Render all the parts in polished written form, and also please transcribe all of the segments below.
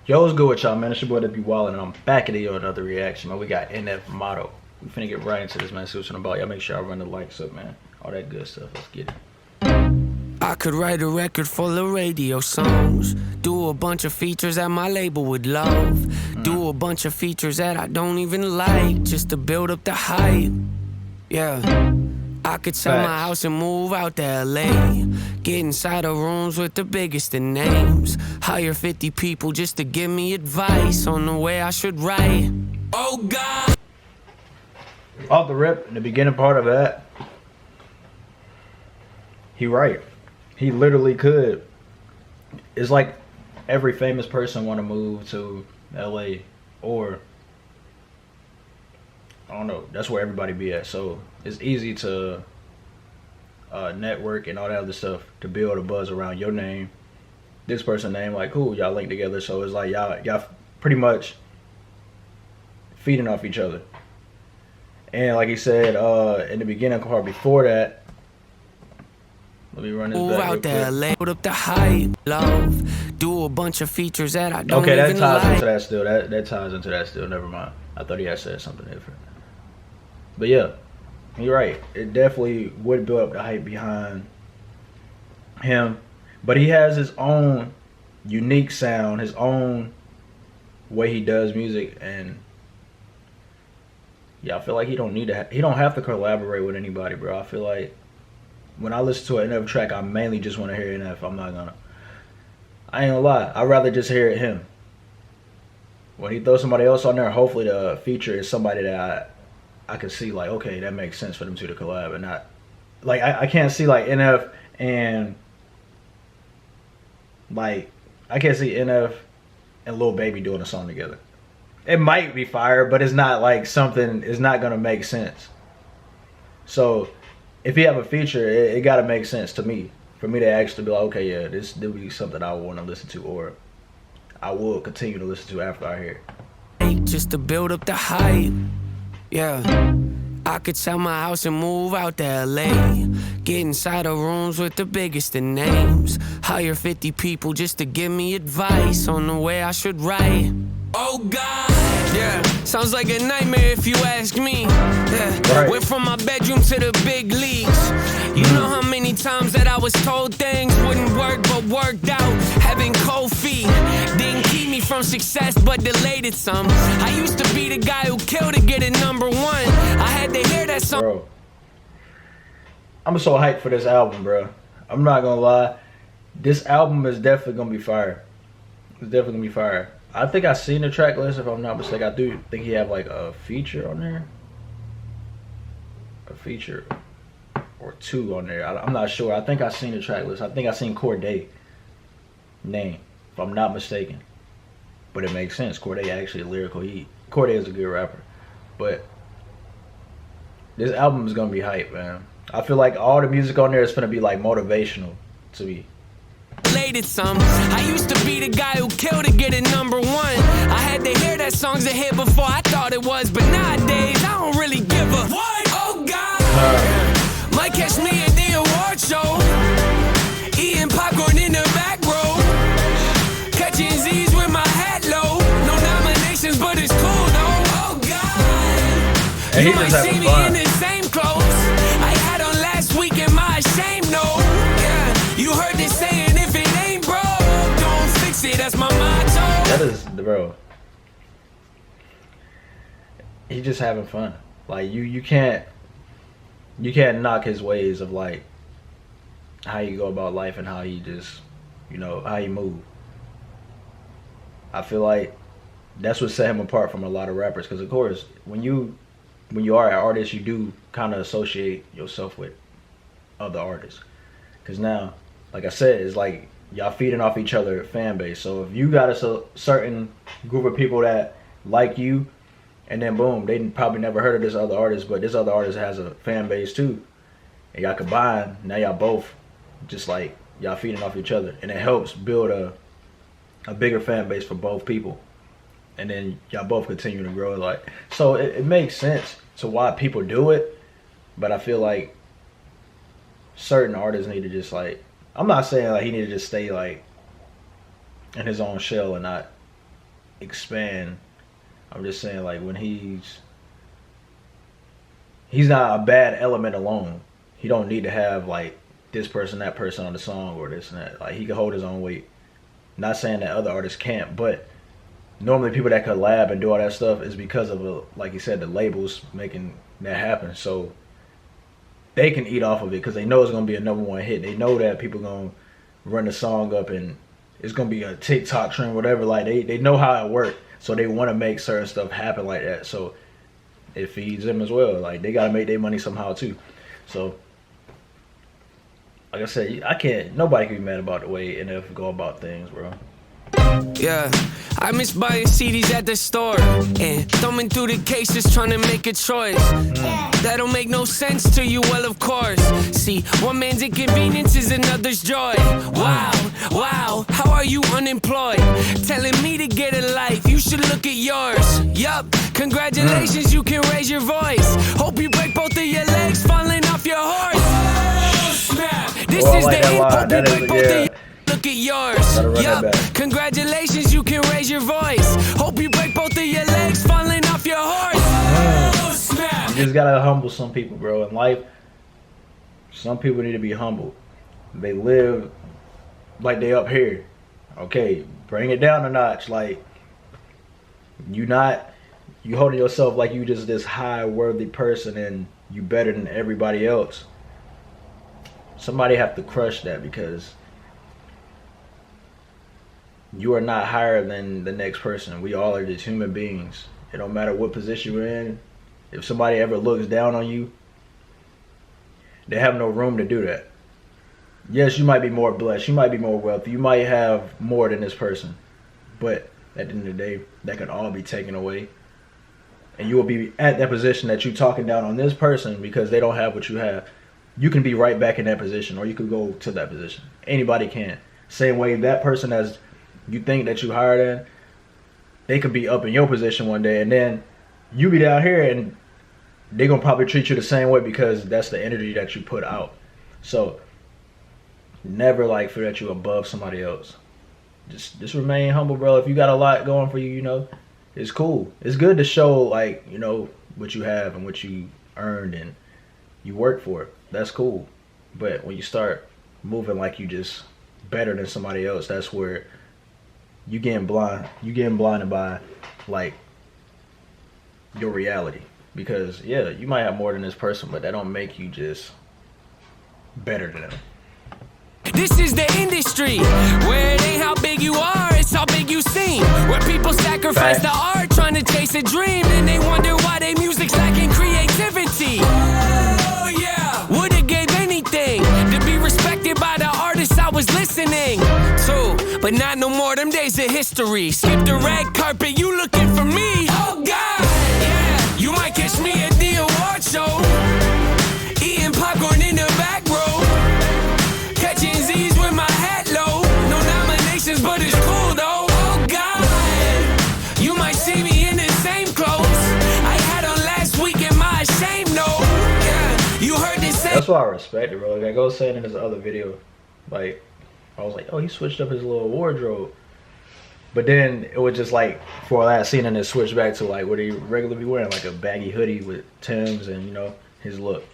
Yo, what's good with y'all, man? It's your boy DavidBWylin, and I'm back at another reaction, man. We got NF Motto. We finna get right into this, man. See what's about. Y'all make sure I run the likes up, man. All that good stuff. Let's get it. I could write a record full of radio songs, do a bunch of features that my label would love, do a bunch of features that I don't even like, just to build up the hype. Yeah. I could sell my house and move out to LA, get inside of rooms with the biggest of names, hire 50 people just to give me advice on the way I should write. Oh God! Off the rip, in the beginning part of that, he right. He literally could. It's like every famous person want to move to LA, or I don't know, that's where everybody be at. So it's easy to network and all that other stuff to build a buzz around your name, this person's name. Like, cool, y'all link together. So it's like y'all pretty much feeding off each other. And like he said in the beginning part before that, let me run this move back out real there, quick. build up the hype, love, do a bunch of features that I don't Okay, that even ties like. into that still. That ties into that still. Never mind. I thought he had said something different. But yeah, you're right. It definitely would build up the hype behind him. But he has his own unique sound, his own way he does music, and yeah, I feel like he don't need to. He don't have to collaborate with anybody, bro. I feel like when I listen to an NF track, I mainly just want to hear NF. I ain't gonna lie. I'd rather just hear it him. When he throws somebody else on there, hopefully the feature is somebody that I could see, like, okay, that makes sense for them two to collab, and not like I can't see like NF and like I can't see NF and Lil Baby doing a song together. It might be fire, but it's not like something. It's not gonna make sense. So if you have a feature, it gotta make sense to me, for me to actually be like, okay, yeah, this will be something I want to listen to, or I will continue to listen to after I hear it. Just to build up the hype. Yeah. I could sell my house and move out to LA, get inside of rooms with the biggest of names, hire 50 people just to give me advice on the way I should write. Oh God, yeah, sounds like a nightmare if you ask me. Yeah. Right. Went from my bedroom to the big leagues. You know how many times that I was told things wouldn't work but worked out. Having cold feet didn't keep me from success but delayed it some. I used to be the guy who killed to get it #1. I had to hear that song. Bro, I'm so hyped for this album, bro. I'm not gonna lie. This album is definitely gonna be fire. It's definitely gonna be fire. I think I seen the track list, if I'm not mistaken. I do think he have like a feature on there. A feature or two on there. I'm not sure. I think I seen the track list. I think I seen Corday name, if I'm not mistaken. But it makes sense. Corday actually lyrical. Corday is a good rapper. But this album is gonna be hype, man. I feel like all the music on there is gonna be like motivational to me. Some. I used to be the guy who killed to get it #1. I had to hear that song's a hit before I thought it was, but nowadays I don't really give a what. Oh God, might catch me at the award show, eating popcorn in the back row, catching Z's with my hat low. No nominations, but it's cool though. Oh God, And you he might just see having me fun. in the same clothes I had on last week. Am I ashamed? No. Yeah, you heard this saying, if it ain't broke, don't fix it. That's my motto. That is the bro. He's just having fun. Like you can't knock his ways of like how you go about life and how he just, you know, how he move. I feel like that's what set him apart from a lot of rappers, because of course when you are an artist, you do kind of associate yourself with other artists, because now, like I said, it's like y'all feeding off each other fan base. So if you got a certain group of people that like you, and then boom, they probably never heard of this other artist, but this other artist has a fan base too, and y'all combine, now y'all both just like y'all feeding off each other, and it helps build a bigger fan base for both people, and then y'all both continue to grow. Like, so it makes sense to why people do it, but I feel like certain artists need to just like, I'm not saying like he need to just stay like in his own shell and not expand. I'm just saying, like, when he's not a bad element alone. He don't need to have like this person, that person on the song or this and that. Like, he can hold his own weight. Not saying that other artists can't, but normally people that collab and do all that stuff is because of, like you said, the labels making that happen. So they can eat off of it because they know it's gonna be a #1 hit. They know that people gonna run the song up and it's gonna be a TikTok trend, whatever. Like, they know how it works, so they want to make certain stuff happen like that. So it feeds them as well. Like, they gotta make their money somehow too. So like I said, nobody can be mad about the way NF go about things, bro. Yeah, I miss buying CDs at the store and thumbing through the cases trying to make a choice. That don't make no sense to you, well, of course. See, one man's inconvenience is another's joy. Wow, wow, how are you unemployed? Telling me to get a life, you should look at yours. Yup, congratulations, you can raise your voice. Hope you break both of your legs falling off your horse. Oh, snap, this is the end, hope you break both of your look at yours. Yup, congratulations, you can raise your voice. Hope you break both of your legs falling off your horse. Oh, snap. You just gotta humble some people, bro. In life, some people need to be humble. They live like they up here. Okay, bring it down a notch. Like, you holding yourself like you just this high worthy person and you better than everybody else. Somebody have to crush that, because you are not higher than the next person. We all are just human beings. It don't matter what position you're in. If somebody ever looks down on you, they have no room to do that. Yes, you might be more blessed. You might be more wealthy. You might have more than this person. But at the end of the day, that could all be taken away. And you will be at that position that you're talking down on this person because they don't have what you have. You can be right back in that position, or you could go to that position. Anybody can. Same way that person as you think that you higher than, they could be up in your position one day, and then you be down here and they're gonna probably treat you the same way because that's the energy that you put out. So never like feel that you're above somebody else. Just remain humble, bro. If you got a lot going for you, you know, it's cool. It's good to show, like, you know, what you have and what you earned and you work for it. That's cool. But when you start moving like you just better than somebody else, that's where you getting blinded by, like, your reality. Because yeah, you might have more than this person, but that don't make you just better than them. This is the industry where it ain't how big you are, it's how big you seem. Where people sacrifice the art trying to chase a dream, and they wonder why their music's lacking creativity. Oh yeah, would've gave anything to be respected by the artists I was listening to, but not no more. Them days of history. Skip the red carpet, you looking for me? Oh God, yeah. You might catch me at the award show, eating popcorn in the back row, catching Z's with my hat low. No nominations, but it's cool though. Oh God, you might see me in the same clothes I had on last week in my shame note. Yeah, you heard this. That's why I respect it, bro. Like I go saying in this other video, like, I was like, oh, he switched up his little wardrobe. But then it was just like, for that scene, and it switched back to like what he regularly be wearing, like a baggy hoodie with Timbs and, you know, his look.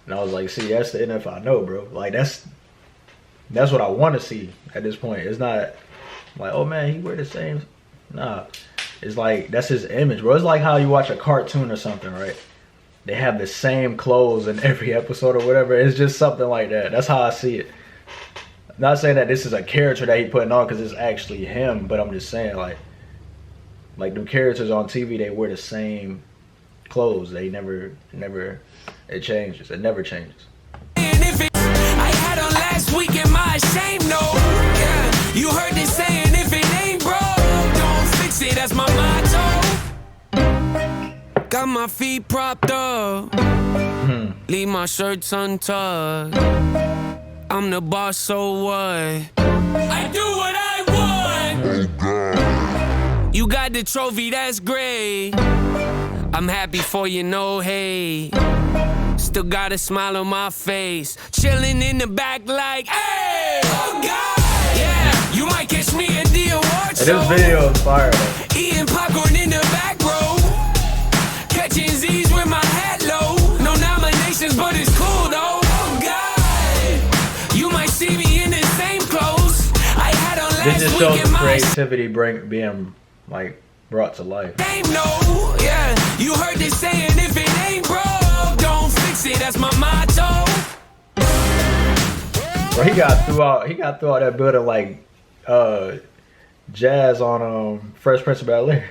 And I was like, see, that's the NF I know, bro. Like, that's what I want to see at this point. It's not like, oh man, he wear the same. Nah, it's like, that's his image, bro. It's like how you watch a cartoon or something, right? They have the same clothes in every episode or whatever. It's just something like that. That's how I see it. I'm not saying that this is a character that he putting on because it's actually him, but I'm just saying, like the characters on TV, they wear the same clothes. They never, it changes. It never changes. And if I had on last week in my shame note, yeah, you heard this saying, if it ain't broke, don't fix it. That's my motto. Got my feet propped up, leave my shirts untucked. I'm the boss, so what? I do what I want. You got the trophy, that's great. I'm happy for you, no hate. Still got a smile on my face, chilling in the back like, hey, oh God, yeah. You might catch me at the awards And show. this video is fire though. Eating popcorn in the back row. Catching Z's with my hat low. No nominations, but it's cool though. Oh God, you might see me in the same clothes I had on last This just week shows in the my creativity being like brought to life. same no. Yeah, you heard this saying, if it ain't broke, don't fix it. That's my motto. Bro, he got throughout that building like Jazz on Fresh Prince of Bel-Air.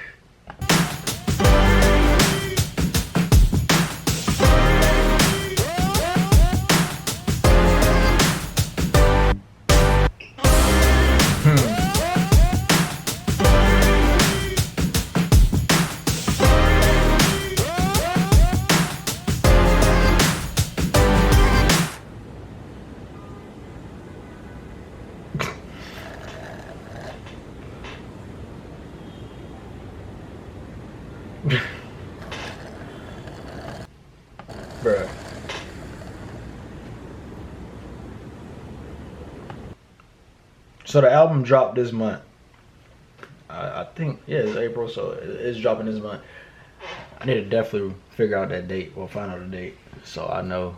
Bruh. So the album dropped this month. I think, yeah, it's April, so it's dropping this month. I need to definitely figure out that date, or find out the date, so I know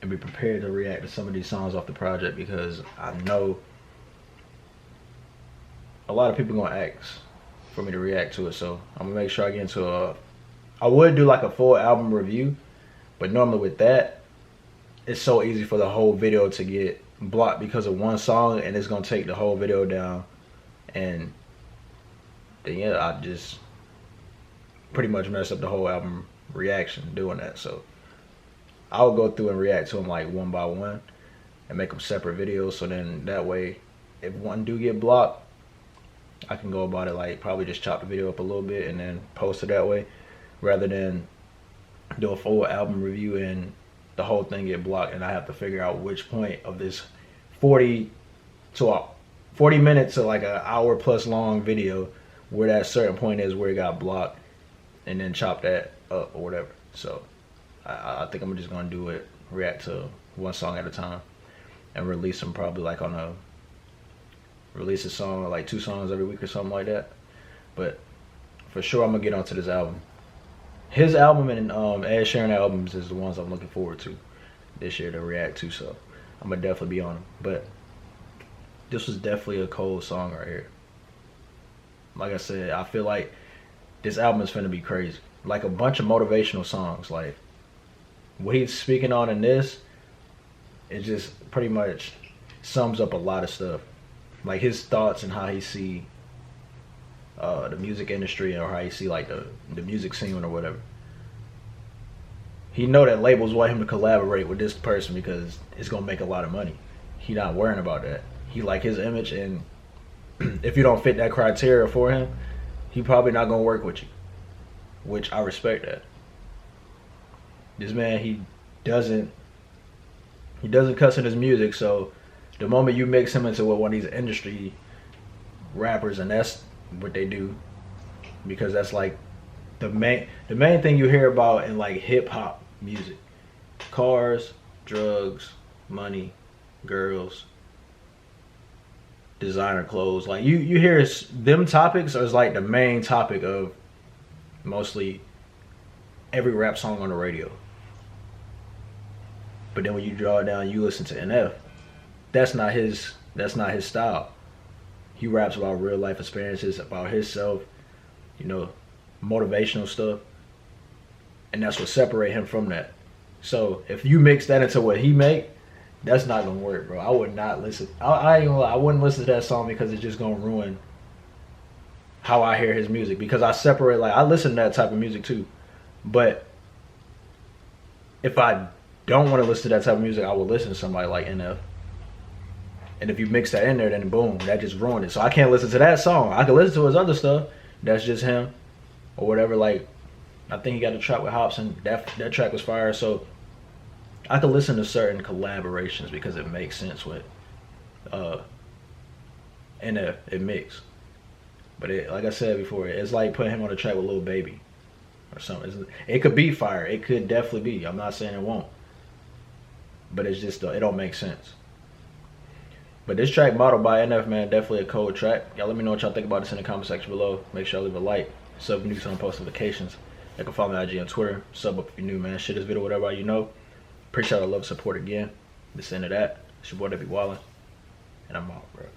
and be prepared to react to some of these songs off the project, because I know a lot of people gonna ask for me to react to it. So I'm gonna make sure I get into I would do like a full album review, but normally with that, it's so easy for the whole video to get blocked because of one song, and it's gonna take the whole video down, and then yeah, I just pretty much mess up the whole album reaction doing that. So I'll go through and react to them like one by one and make them separate videos, so then that way if one do get blocked, I can go about it like probably just chop the video up a little bit and then post it that way, rather than do a full album review and the whole thing get blocked and I have to figure out which point of this 40 minutes to like an hour plus long video where that certain point is where it got blocked, and then chop that up or whatever. So I think I'm just gonna do it, react to one song at a time, and release them probably like release a song or like 2 songs every week or something like that. But for sure I'm gonna get onto this album. His album and Ed Sheeran albums is the ones I'm looking forward to this year to react to, so I'm gonna definitely be on them. But this was definitely a cold song right here. Like I said, I feel like this album is finna be crazy. Like a bunch of motivational songs. Like what he's speaking on in this, it just pretty much sums up a lot of stuff. Like his thoughts and how he see the music industry, or how he see like the music scene or whatever. He know that labels want him to collaborate with this person because it's gonna make a lot of money. He not worrying about that. He like his image, and if you don't fit that criteria for him, he probably not gonna work with you, which I respect that. This man, he doesn't cuss in his music, so the moment you mix him into one of these industry rappers, and that's what they do, because that's like the main thing you hear about in like hip hop music: cars, drugs, money, girls, designer clothes. Like you hear them topics is like the main topic of mostly every rap song on the radio. But then when you draw it down, you listen to NF. That's not his style. He raps about real life experiences, about himself, you know, motivational stuff. And that's what separate him from that. So if you mix that into what he make, that's not gonna work, bro. I would not listen. I ain't gonna lie, I wouldn't listen to that song, because it's just gonna ruin how I hear his music. Because I separate, like I listen to that type of music too. But if I don't want to listen to that type of music, I will listen to somebody like NF. And if you mix that in there, then boom, that just ruined it. So I can't listen to that song. I can listen to his other stuff. That's just him, or whatever. Like I think he got a track with Hobson. That track was fire. So I could listen to certain collaborations because it makes sense with NF. It mix. But like I said before, it's like putting him on a track with Lil Baby or something. It could be fire. It could definitely be. I'm not saying it won't. But it's just, it don't make sense. But this track, Model by NF, man, definitely a cold track. Y'all let me know what y'all think about this in the comment section below. Make sure y'all leave a like, sub if you're new, so on post notifications. You can follow me on IG and Twitter. Sub up if you're new, man. Share this video, whatever you know. Appreciate all the love and support again. This end of that. It's your boy DavidBWylin, and I'm out, bro.